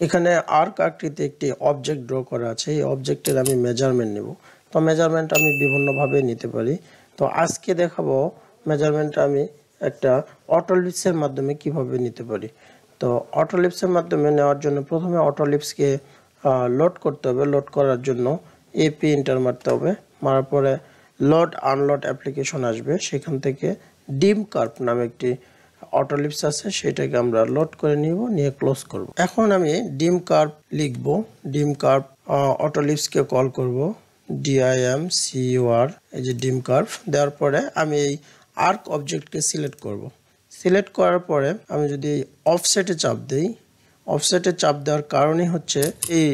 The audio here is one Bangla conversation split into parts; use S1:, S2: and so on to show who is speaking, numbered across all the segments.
S1: এখানে আর্ক আকৃতিতে একটি অবজেক্ট ড্র করা আছে। এই অবজেক্টের আমি মেজারমেন্ট নেব। তো মেজারমেন্ট আমি বিভিন্নভাবে নিতে পারি। তো আজকে দেখাবো মেজারমেন্ট আমি একটা অটোলিপসের মাধ্যমে কিভাবে নিতে পারি। তো অটোলিপসের মাধ্যমে নেওয়ার জন্য প্রথমে অটোলিপসকে লোড করতে হবে। লোড করার জন্য এপি এন্টার মারতে হবে। মারার পরে লোড আনলোড অ্যাপ্লিকেশন আসবে। সেখান থেকে ডিম কার্ভ নামে একটি অটোলিপস আছে, সেটাকে আমরা লোড করে নিব, নিয়ে ক্লোজ করব। এখন আমি ডিম কার্ভ লিখব। ডিম কার্ভ অটোলিপসকে কল করব, DIMCUR, এই যে ডিম কার্ভ দেওয়ার পরে আমি এই আর্ক অবজেক্টকে সিলেক্ট করব। সিলেক্ট করার পরে আমি যদি অফসেটে চাপ দিই, অফসেটে চাপ দেওয়ার কারণই হচ্ছে এই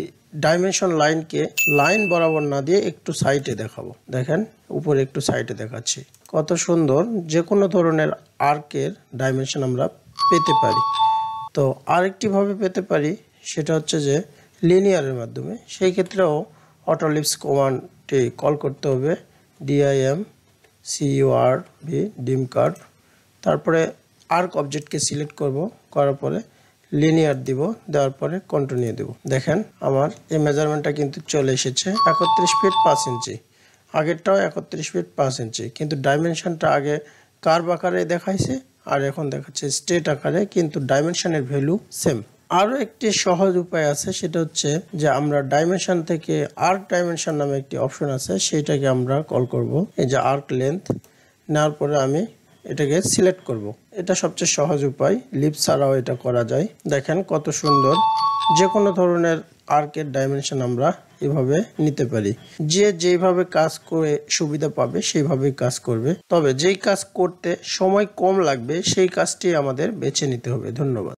S1: ডাইমেনশন লাইনকে লাইন বরাবর না দিয়ে একটু সাইডে দেখাবো। দেখেন উপরে একটু সাইডে দেখাচ্ছি। কত সুন্দর যে কোনো ধরনের আর্কের ডাইমেনশন আমরা পেতে পারি। তো আরেকটি ভাবে পেতে পারি, সেটা হচ্ছে যে লিনিয়ারের মাধ্যমে। সেই ক্ষেত্রেও অটোলিপস কমান্ডটি কল করতে হবে, DIMCURV, ডিম কার্ভ। তারপরে আর্ক অবজেক্টকে সিলেক্ট করব, করার পরে লিনিয়ার দিব, দেওয়ার পরে কন্টিনিউ দেব। দেখেন আমার এই মেজারমেন্টটা কিন্তু চলে এসেছে 31 ফিট 5 ইঞ্চি। আগেরটাও 31 ফিট 5 ইঞ্চি, কিন্তু ডাইমেনশনটা আগে কার্ভ আকারে দেখাইছে আর এখন দেখাচ্ছে স্ট্রেট আকারে, কিন্তু ডাইমেনশনের ভ্যালু সেম। আরও একটি সহজ উপায় আছে, সেটা হচ্ছে যে আমরা ডাইমেনশন থেকে আর্ক ডাইমেনশন নামে একটি অপশন আছে, সেইটাকে আমরা কল করব। এই যে আর্ক লেন্থ নেওয়ার পরে আমি এটাকে সিলেক্ট করব। এটা সবচেয়ে সহজ উপায়, লিপ ছাড়াও এটা করা যায়। দেখেন কত সুন্দর যে কোনো ধরনের আর্কের ডাইমেনশন আমরা এভাবে নিতে পারি। যে যেভাবে কাজ করে সুবিধা পাবে সেইভাবেই কাজ করবে, তবে যেই কাজ করতে সময় কম লাগবে সেই কাজটি আমাদের বেছে নিতে হবে। ধন্যবাদ।